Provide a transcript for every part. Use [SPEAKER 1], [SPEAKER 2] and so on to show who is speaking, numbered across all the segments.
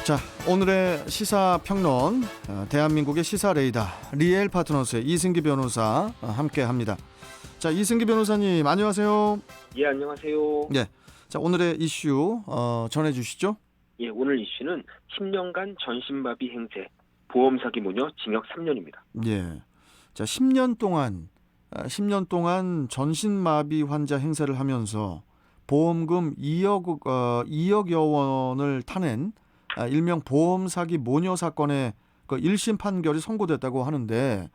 [SPEAKER 1] 자, 오늘의 시사평론, 대한민국의 시사 레이더 리엘 파트너스의 이승기 변호사 함께합니다. 자, 이승기 변호사님 안녕하세요.
[SPEAKER 2] 예, 안녕하세요.
[SPEAKER 1] 네, 자 오늘의 이슈 전해주시죠.
[SPEAKER 2] 예, 오늘 이슈는 10년간 전신마비 행세, 보험 사기 모녀 징역 3년입니다.
[SPEAKER 1] 예, 자 10년 동안 전신마비 환자 행세를 하면서 보험금 2억여 원을 타낸 일명 보험 사기 모녀 사건의 그 1심 판결이 선고됐다고 하는데,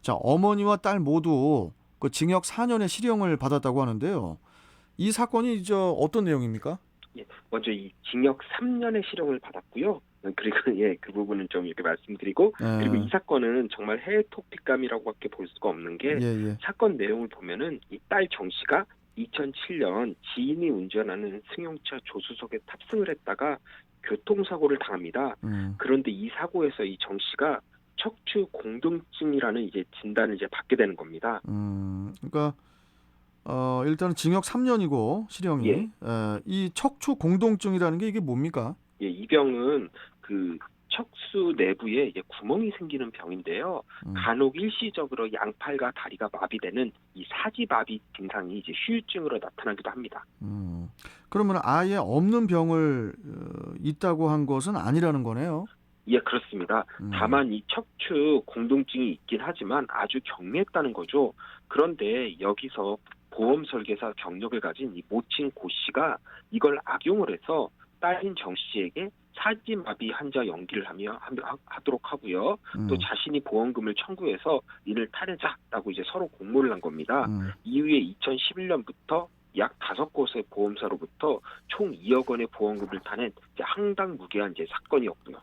[SPEAKER 1] 자 어머니와 딸 모두 그 징역 4년의 실형을 받았다고 하는데요. 이 사건이 어떤 내용입니까?
[SPEAKER 2] 예, 먼저 이 징역 3년의 실형을 받았고요. 그리고 그 부분은 좀 이렇게 말씀드리고, 그리고 이 사건은 정말 해외 토픽감이라고밖에 볼 수가 없는 게, 사건 내용을 보면은 이 딸 정 씨가 2007년 지인이 운전하는 승용차 조수석에 탑승을 했다가 교통사고를 당합니다. 그런데 이 사고에서 이 정 씨가 척추 공동증이라는 이제 진단을 이제 받게 되는 겁니다.
[SPEAKER 1] 그러니까 일단은 징역 3년이고 실형이.
[SPEAKER 2] 예.
[SPEAKER 1] 이 척추 공동증이라는 게 이게 뭡니까?
[SPEAKER 2] 예, 이 병은 그 척수 내부에 이제 구멍이 생기는 병인데요. 간혹 일시적으로 양팔과 다리가 마비되는 이 사지마비 증상이 이제 후유증으로 나타나기도 합니다.
[SPEAKER 1] 그러면 아예 없는 병을 있다고 한 것은 아니라는 거네요.
[SPEAKER 2] 예, 그렇습니다. 다만 이 척추 공동증이 있긴 하지만 아주 경미했다는 거죠. 그런데 여기서 보험 설계사 경력을 가진 이 모친 고 씨가 이걸 악용을 해서 딸인 정 씨에게 사지마비 환자 연기를 하도록 하고요. 또 자신이 보험금을 청구해서 이를 타내자라고 이제 서로 공모를 한 겁니다. 이후에 2011년부터 약 5곳의 보험사로부터 총 2억 원의 보험금을 타낸 이제 항당무계한 이제 사건이었고요.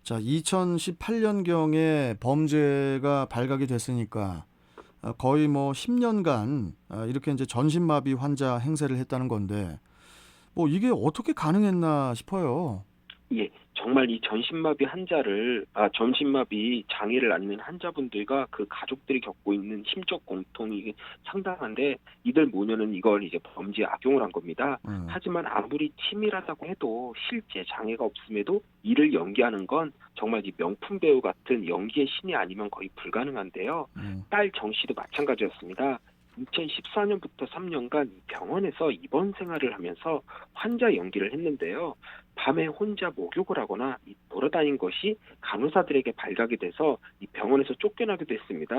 [SPEAKER 1] 자, 2018년경에 범죄가 발각이 됐으니까 거의 10년간 이렇게 이제 전신마비 환자 행세를 했다는 건데, 이게 어떻게 가능했나 싶어요.
[SPEAKER 2] 예, 정말 이 전신마비 장애를 앓는 환자분들과 그 가족들이 겪고 있는 심적 고통이 상당한데, 이들 모녀는 이걸 이제 범죄에 악용을 한 겁니다. 하지만 아무리 치밀하다고 해도 실제 장애가 없음에도 이를 연기하는 건 정말 이 명품 배우 같은 연기의 신이 아니면 거의 불가능한데요. 딸 정 씨도 마찬가지였습니다. 2014년부터 3년간 병원에서 입원 생활을 하면서 환자 연기를 했는데요. 밤에 혼자 목욕을 하거나 돌아다닌 것이 간호사들에게 발각이 돼서 이 병원에서 쫓겨나기도 했습니다.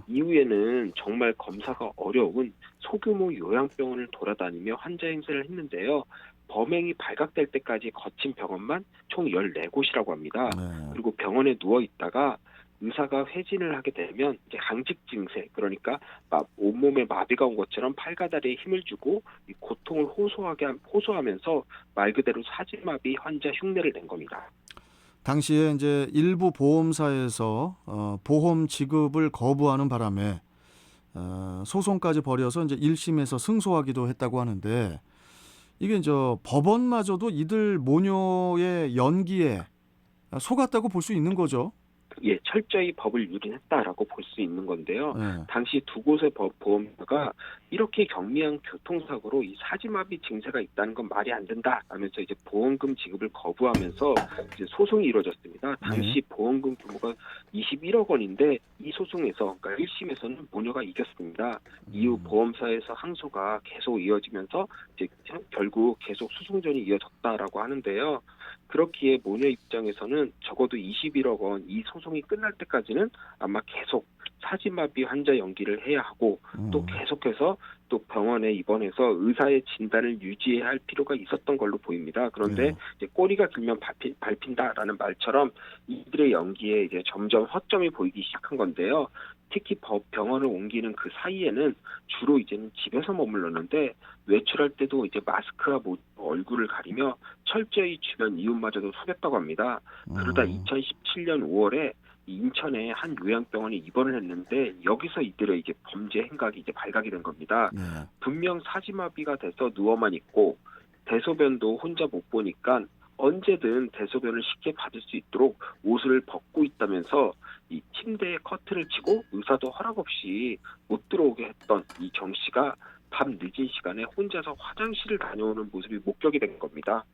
[SPEAKER 2] 이후에는 정말 검사가 어려운 소규모 요양병원을 돌아다니며 환자 행세를 했는데요. 범행이 발각될 때까지 거친 병원만 총 14곳이라고 합니다. 그리고 병원에 누워 있다가 의사가 회진을 하게 되면 이제 강직 증세, 그러니까 온몸에 마비가 온 것처럼 팔과 다리에 힘을 주고 이 고통을 호소하면서 말 그대로 사지마비 환자 흉내를 낸 겁니다.
[SPEAKER 1] 당시에 이제 일부 보험사에서 보험 지급을 거부하는 바람에 소송까지 벌여서 이제 1심에서 승소하기도 했다고 하는데, 이게 이제 법원마저도 이들 모녀의 연기에 속았다고 볼 수 있는 거죠.
[SPEAKER 2] 예, 철저히 법을 유린했다라고 볼 수 있는 건데요. 당시 두 곳의 보험사가 이렇게 경미한 교통사고로 이 사지마비 증세가 있다는 건 말이 안 된다 하면서 이제 보험금 지급을 거부하면서 이제 소송이 이루어졌습니다. 당시 보험금 규모가 21억 원인데 이 소송에서, 그러니까 1심에서는 모녀가 이겼습니다. 이후 보험사에서 항소가 계속 이어지면서 이제 결국 계속 소송전이 이어졌다라고 하는데요. 그렇기에 모녀 입장에서는 적어도 21억 원 이 소송이 끝날 때까지는 아마 계속 사지마비 환자 연기를 해야 하고, 또 계속해서 또 병원에 입원해서 의사의 진단을 유지해야 할 필요가 있었던 걸로 보입니다. 그런데 이제 꼬리가 길면 밟힌다라는 말처럼 이들의 연기에 이제 점점 허점이 보이기 시작한 건데요. 특히 병원을 옮기는 그 사이에는 주로 이제는 집에서 머물렀는데, 외출할 때도 이제 마스크와 얼굴을 가리며 철저히 주변 이웃마저도 속였다고 합니다. 그러다 2017년 5월에 인천의 한 요양병원에 입원을 했는데, 여기서 이들의 이제 범죄 행각이 이제 발각이 된 겁니다. 분명 사지마비가 돼서 누워만 있고 대소변도 혼자 못 보니까 언제든 대소변을 쉽게 받을 수 있도록 옷을 벗고 있다면서 이 침대에 커튼을 치고 의사도 허락 없이 못 들어오게 했던 이 정 씨가 밤 늦은 시간에 혼자서 화장실을 다녀오는 모습이 목격이 된 겁니다.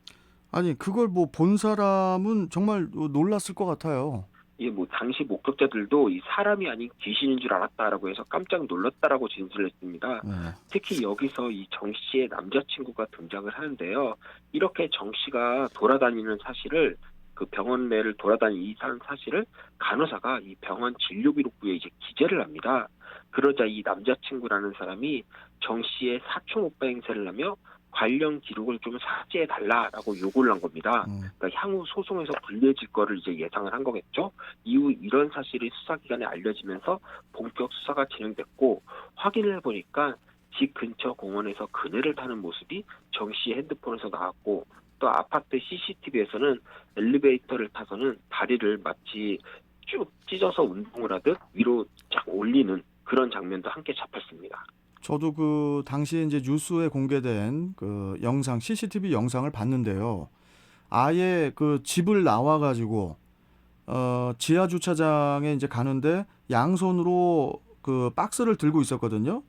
[SPEAKER 1] 아니 그걸 뭐 본 사람은 정말 놀랐을 것 같아요.
[SPEAKER 2] 예, 뭐 당시 목격자들도 이 사람이 아닌 귀신인 줄 알았다라고 해서 깜짝 놀랐다라고 진술했습니다.
[SPEAKER 1] 네.
[SPEAKER 2] 특히 여기서 이 정 씨의 남자친구가 등장을 하는데요. 이렇게 정 씨가 돌아다니는 사실을 그 병원 내를 돌아다니는 사실을 간호사가 이 병원 진료기록부에 이제 기재를 합니다. 그러자 이 남자친구라는 사람이 정 씨의 사촌 오빠 행세를 하며 관련 기록을 좀 삭제해 달라라고 요구를 한 겁니다. 그러니까 향후 소송에서 불리해질 거를 이제 예상을 한 거겠죠. 이후 이런 사실이 수사기관에 알려지면서 본격 수사가 진행됐고 확인을 해보니까 집 근처 공원에서 그네를 타는 모습이 정 씨의 핸드폰에서 나왔고 또 아파트 CCTV에서는 엘리베이터를 타서는 다리를 마치 쭉 찢어서 운동을 하듯 위로 쫙 올리는 그런 장면도 함께 잡혔습니다.
[SPEAKER 1] 저도 그 당시에 이제 뉴스에 공개된 그 영상, CCTV 영상을 봤는데요. 아예 그 집을 나와 가지고 지하 주차장에 이제 가는데 양손으로 그 박스를 들고 있었거든요.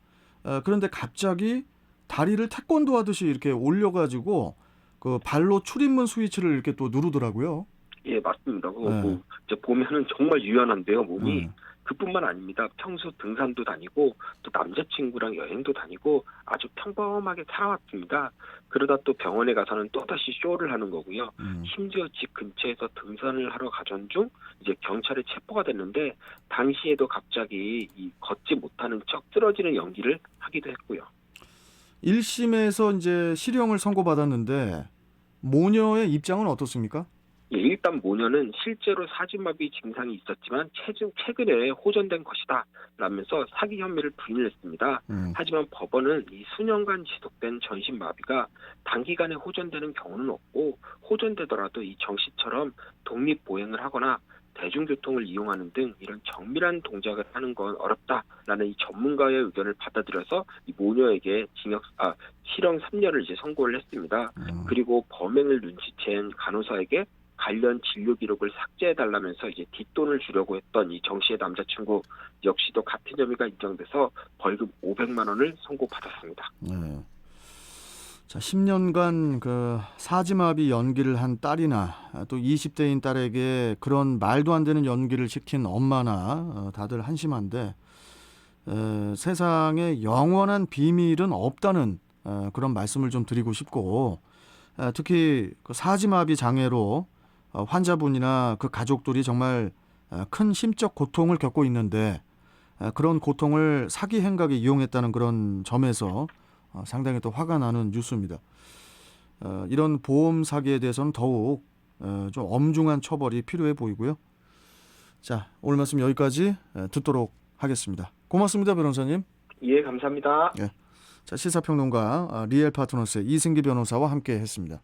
[SPEAKER 1] 그런데 갑자기 다리를 태권도 하듯이 이렇게 올려 가지고 그 발로 출입문 스위치를 이렇게 또 누르더라고요.
[SPEAKER 2] 예, 맞습니다.
[SPEAKER 1] 네.
[SPEAKER 2] 뭐 이제 보면은 정말 유연한데요, 몸이. 그뿐만 아닙니다. 평소 등산도 다니고 또 남자친구랑 여행도 다니고 아주 평범하게 살아왔습니다. 그러다 또 병원에 가서는 또다시 쇼를 하는 거고요. 심지어 집 근처에서 등산을 하러 가던 중 이제 경찰에 체포가 됐는데 당시에도 갑자기 이 걷지 못하는 척 쓰러지는 연기를 하기도 했고요.
[SPEAKER 1] 1심에서 이제 실형을 선고받았는데 모녀의 입장은 어떻습니까?
[SPEAKER 2] 예, 일단 모녀는 실제로 사지마비 증상이 있었지만 최근에 호전된 것이다 라면서 사기 혐의를 부인을 했습니다. 하지만 법원은 이 수년간 지속된 전신마비가 단기간에 호전되는 경우는 없고 호전되더라도 이 정 씨처럼 독립보행을 하거나 대중교통을 이용하는 등 이런 정밀한 동작을 하는 건 어렵다라는 이 전문가의 의견을 받아들여서 이 모녀에게 실형 3년을 이제 선고를 했습니다. 그리고 범행을 눈치챈 간호사에게 관련 진료 기록을 삭제해달라면서 이제 뒷돈을 주려고 했던 이 정 씨의 남자친구 역시도 같은 혐의가 인정돼서 벌금 500만 원을 선고받았습니다.
[SPEAKER 1] 네. 자, 10년간 그 사지마비 연기를 한 딸이나 또 20대인 딸에게 그런 말도 안 되는 연기를 시킨 엄마나 다들 한심한데 세상에 영원한 비밀은 없다는 그런 말씀을 좀 드리고 싶고 특히 그 사지마비 장애로 환자분이나 그 가족들이 정말 큰 심적 고통을 겪고 있는데 그런 고통을 사기 행각에 이용했다는 그런 점에서 상당히 또 화가 나는 뉴스입니다. 이런 보험 사기에 대해서는 더욱 좀 엄중한 처벌이 필요해 보이고요. 자, 오늘 말씀 여기까지 듣도록 하겠습니다. 고맙습니다, 변호사님.
[SPEAKER 2] 예, 감사합니다.
[SPEAKER 1] 자, 시사평론가 리엘 파트너스의 이승기 변호사와 함께 했습니다.